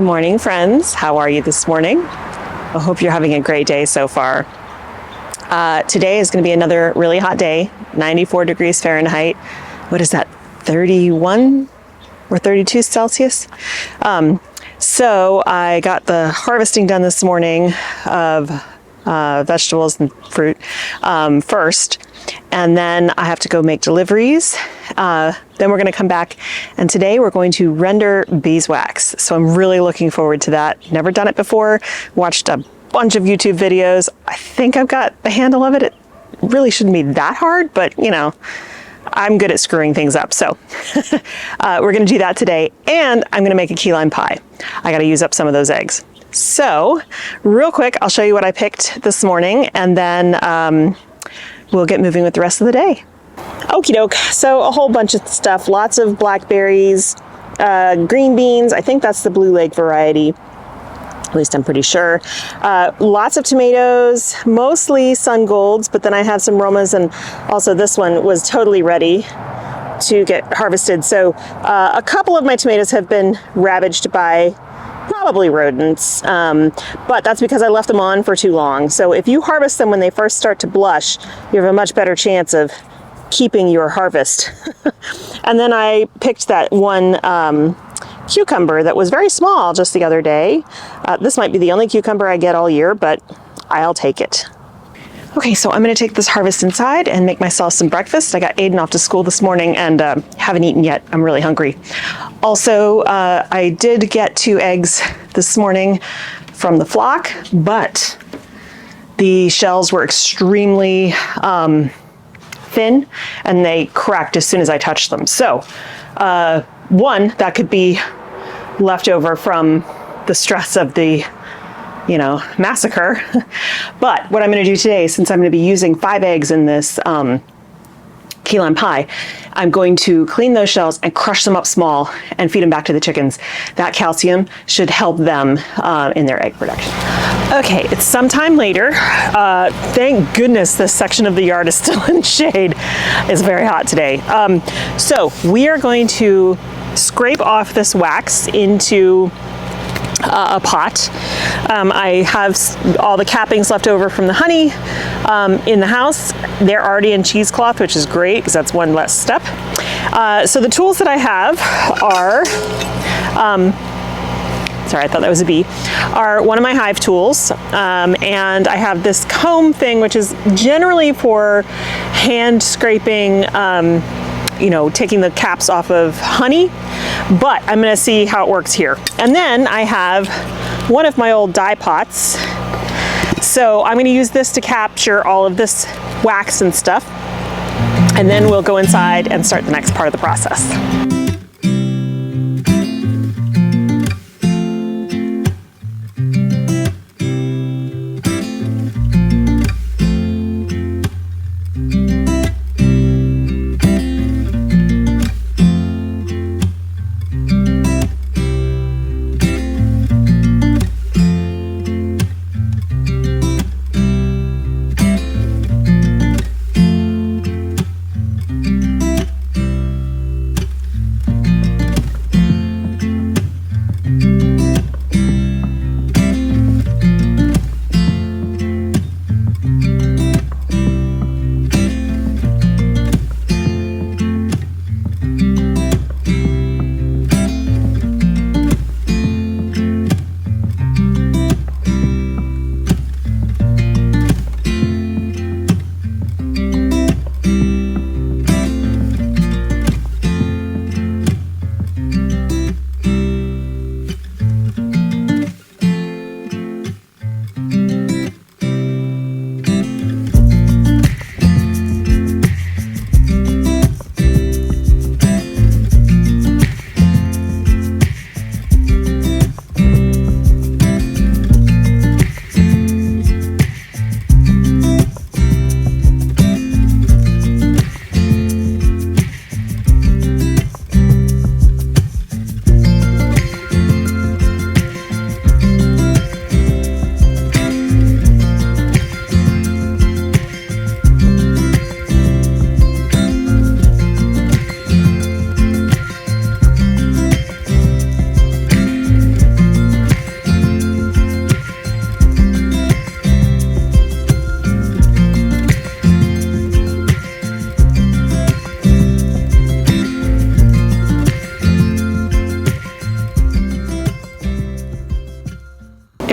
morning, friends. How are you this morning? I hope you're having a great day so far. Today is going to be another really hot day, 94 degrees Fahrenheit. What is that, 31 or 32 Celsius? So I got the harvesting done this morning of vegetables and fruit first, and then I have to go make deliveries. Then we're going to come back, and today we're going to render beeswax. So I'm really looking forward to that. Never done it before. Watched a bunch of YouTube videos. I think I've got the handle of it. It really shouldn't be that hard, but you know, I'm good at screwing things up. So we're going to do that today, and I'm going to make a key lime pie. I got to use up some of those eggs. So real quick, I'll show you what I picked this morning, and then we'll get moving with the rest of the day. Okie doke. So a whole bunch of stuff, lots of blackberries, green beans. I think that's the Blue Lake variety. At least I'm pretty sure. Lots of tomatoes, mostly sun golds, but then I have some Romas, and also this one was totally ready to get harvested. So a couple of my tomatoes have been ravaged by probably rodents, but that's because I left them on for too long. So if you harvest them when they first start to blush, you have a much better chance of keeping your harvest. And then I picked that one cucumber that was very small just the other day. This might be the only cucumber I get all year, but I'll take it. Okay, so I'm going to take this harvest inside and make myself some breakfast. I got Aiden off to school this morning and haven't eaten yet. I'm really hungry. Also, I did get 2 eggs this morning from the flock, but the shells were extremely thin and they cracked as soon as I touched them. So one, that could be left over from the stress of the massacre. But what I'm going to do today, since I'm going to be using 5 eggs in this key lime pie, I'm going to clean those shells and crush them up small and feed them back to the chickens. That calcium should help them in their egg production. Okay, it's sometime later. Thank goodness this section of the yard is still in shade. It's very hot today. So we are going to scrape off this wax into a pot. I have all the cappings left over from the honey in the house. They're already in cheesecloth, which is great because that's one less step. So the tools that I have are, sorry, I thought that was a bee, are one of my hive tools. And I have this comb thing, which is generally for hand scraping, taking the caps off of honey, but I'm going to see how it works here. And then I have one of my old dye pots. So I'm going to use this to capture all of this wax and stuff. And then we'll go inside and start the next part of the process.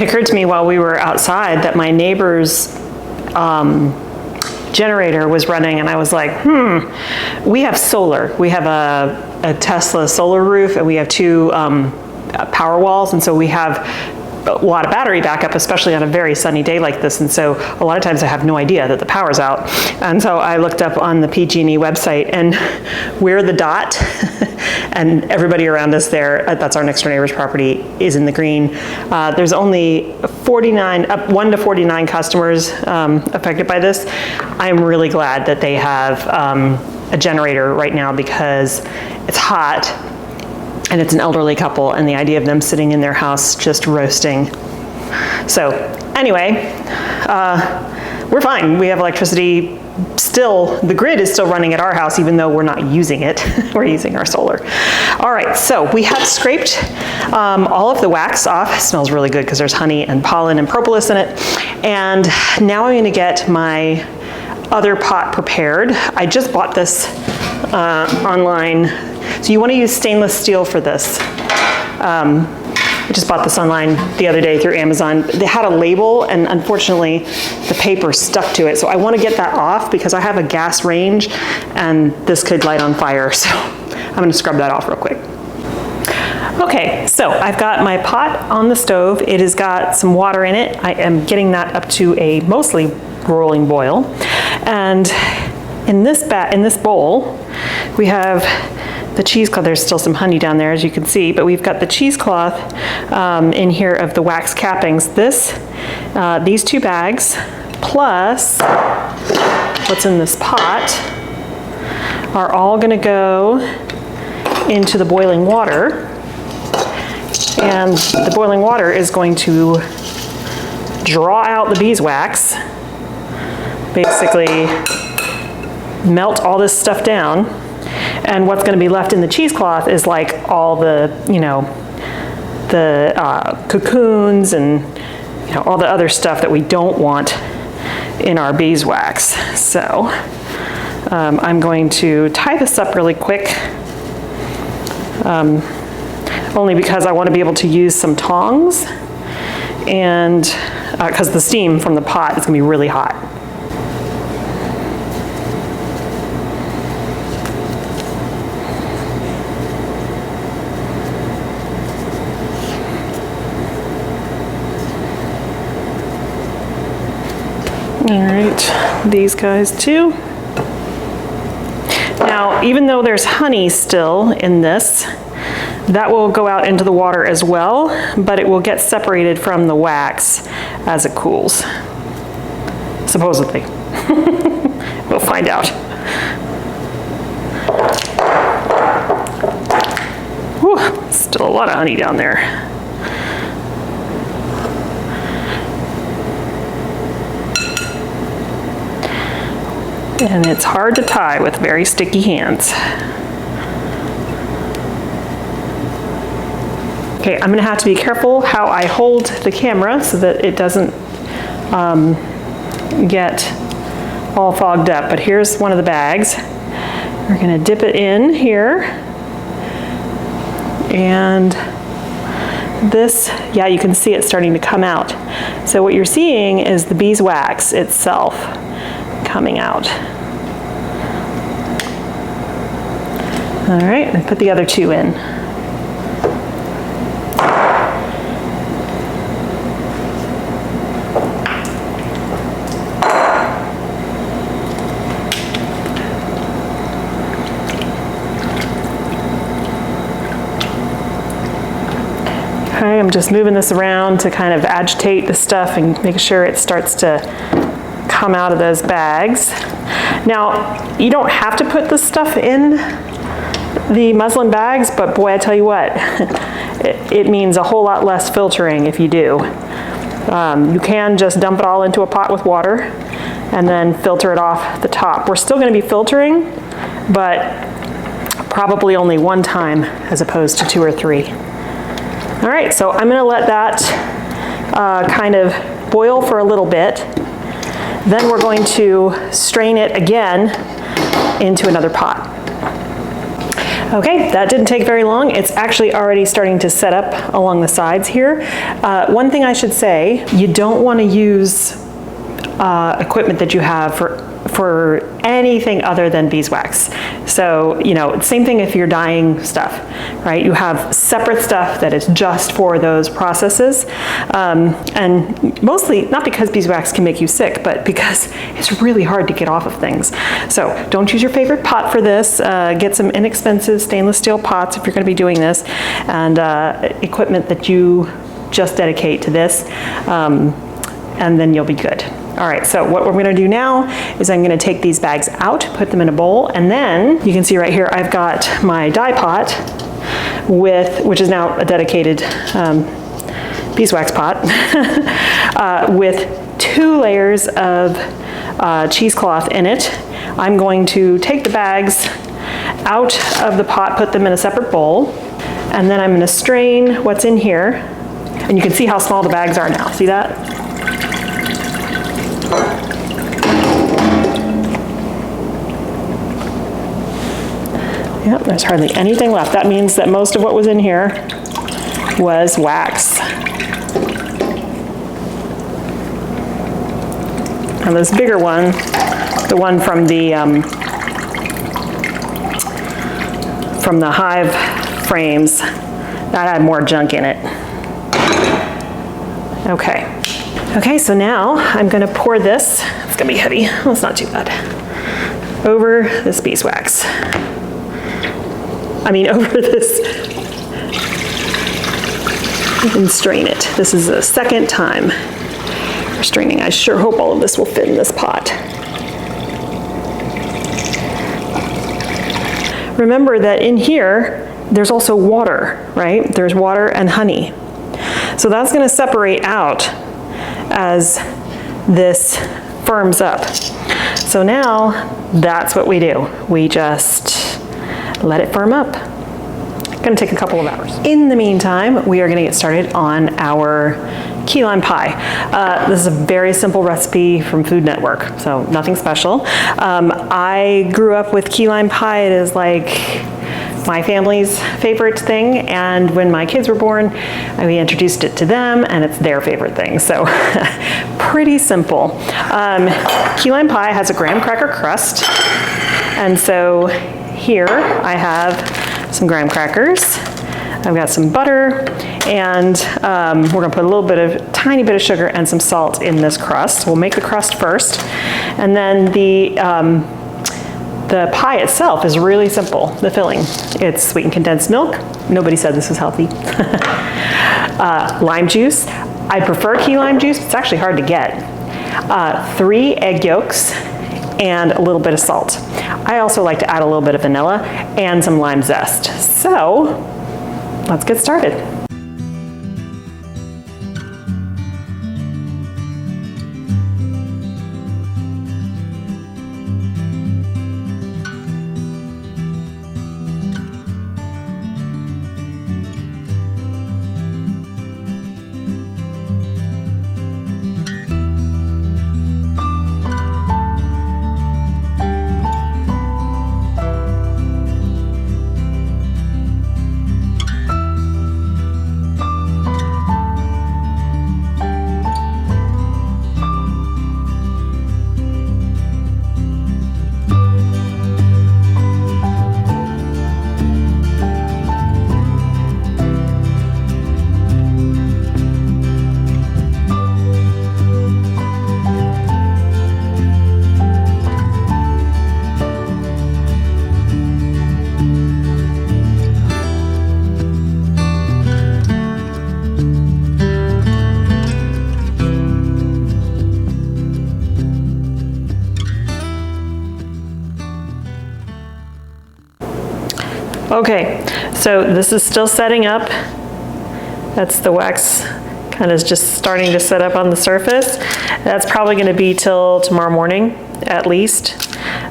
it occurred to me while we were outside that my neighbor's generator was running, and I was like, we have solar. We have a Tesla solar roof, and we have two power walls, and so we have a lot of battery backup, especially on a very sunny day like this. And so a lot of times I have no idea that the power's out. And so I looked up on the PG&E website, and we're the dot, and everybody around us there, that's our next door neighbor's property, is in the green. There's only 1 to 49 customers affected by this. I'm really glad that they have a generator right now, because it's hot, and it's an elderly couple, and the idea of them sitting in their house just roasting. So anyway, we're fine. We have electricity still. The grid is still running at our house, even though we're not using it. We're using our solar. All right, so we have scraped all of the wax off. It smells really good because there's honey and pollen and propolis in it. And now I'm gonna get my other pot prepared. I just bought this online. So you want to use stainless steel for this. I just bought this online the other day through Amazon. They had a label, and unfortunately the paper stuck to it. So I want to get that off because I have a gas range and this could light on fire. So I'm going to scrub that off real quick. Okay, so I've got my pot on the stove. It has got some water in it. I am getting that up to a mostly rolling boil. And in this bowl, we have the cheesecloth. There's still some honey down there, as you can see, but we've got the cheesecloth in here of the wax cappings. These 2 bags, plus what's in this pot, are all gonna go into the boiling water. And the boiling water is going to draw out the beeswax, basically melt all this stuff down. And what's going to be left in the cheesecloth is like all the, cocoons and all the other stuff that we don't want in our beeswax. So I'm going to tie this up really quick, only because I want to be able to use some tongs, and because the steam from the pot is going to be really hot. All right, these guys too. Now, even though there's honey still in this, that will go out into the water as well, but it will get separated from the wax as it cools, supposedly. We'll find out. Whew, still a lot of honey down there. And it's hard to tie with very sticky hands. Okay, I'm gonna have to be careful how I hold the camera so that it doesn't get all fogged up, but here's one of the bags. We're gonna dip it in here. And this, yeah, you can see it starting to come out. So what you're seeing is the beeswax itself coming out. All right, and put the other 2 in. Okay, I'm just moving this around to kind of agitate the stuff and make sure it starts to come out of those bags. Now, you don't have to put this stuff in the muslin bags, but boy, I tell you what, it means a whole lot less filtering if you do. You can just dump it all into a pot with water and then filter it off the top. We're still going to be filtering, but probably only 1 time as opposed to 2 or 3. All right, so I'm going to let that kind of boil for a little bit. Then we're going to strain it again into another pot. Okay, that didn't take very long. It's actually already starting to set up along the sides here. One thing I should say, you don't want to use equipment that you have for anything other than beeswax. So, you know, same thing if you're dyeing stuff, right? You have separate stuff that is just for those processes. And mostly, not because beeswax can make you sick, but because it's really hard to get off of things. So don't use your favorite pot for this. Get some inexpensive stainless steel pots if you're gonna be doing this, and equipment that you just dedicate to this, and then you'll be good. All right, so what we're gonna do now is I'm gonna take these bags out, put them in a bowl, and then you can see right here, I've got my dye pot which is now a dedicated beeswax pot, with 2 layers of cheesecloth in it. I'm going to take the bags out of the pot, put them in a separate bowl, and then I'm gonna strain what's in here. And you can see how small the bags are now, see that? Yep, there's hardly anything left. That means that most of what was in here was wax. And this bigger one, the one from the hive frames, that had more junk in it. Okay. Okay, so now I'm gonna pour this, it's gonna be heavy, well, it's not too bad, over this beeswax. Over this, and strain it. This is the second time we're straining. I sure hope all of this will fit in this pot. Remember that in here, there's also water, right? There's water and honey. So that's gonna separate out as this firms up. So now, that's what we do. We just let it firm up. Gonna take a couple of hours. In the meantime, we are gonna get started on our key lime pie. This is a very simple recipe from Food Network, so nothing special. I grew up with key lime pie. It is like my family's favorite thing, and when my kids were born, we introduced it to them, and it's their favorite thing, so pretty simple. Key lime pie has a graham cracker crust, and so here I have some graham crackers, I've got some butter, and we're gonna put a little bit of, tiny bit of sugar and some salt in this crust. We'll make the crust first, and then the pie itself is really simple, the filling. It's sweetened condensed milk. Nobody said this was healthy. Lime juice. I prefer key lime juice, but it's actually hard to get. 3 egg yolks and a little bit of salt. I also like to add a little bit of vanilla and some lime zest. So, let's get started. Okay, so this is still setting up. That's the wax kind of just starting to set up on the surface. That's probably gonna be till tomorrow morning, at least.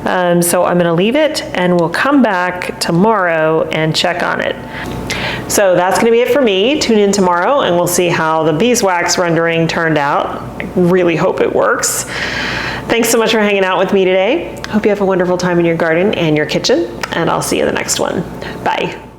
So I'm gonna leave it and we'll come back tomorrow and check on it. So that's gonna be it for me. Tune in tomorrow and we'll see how the beeswax rendering turned out. I really hope it works. Thanks so much for hanging out with me today. Hope you have a wonderful time in your garden and your kitchen, and I'll see you in the next one. Bye.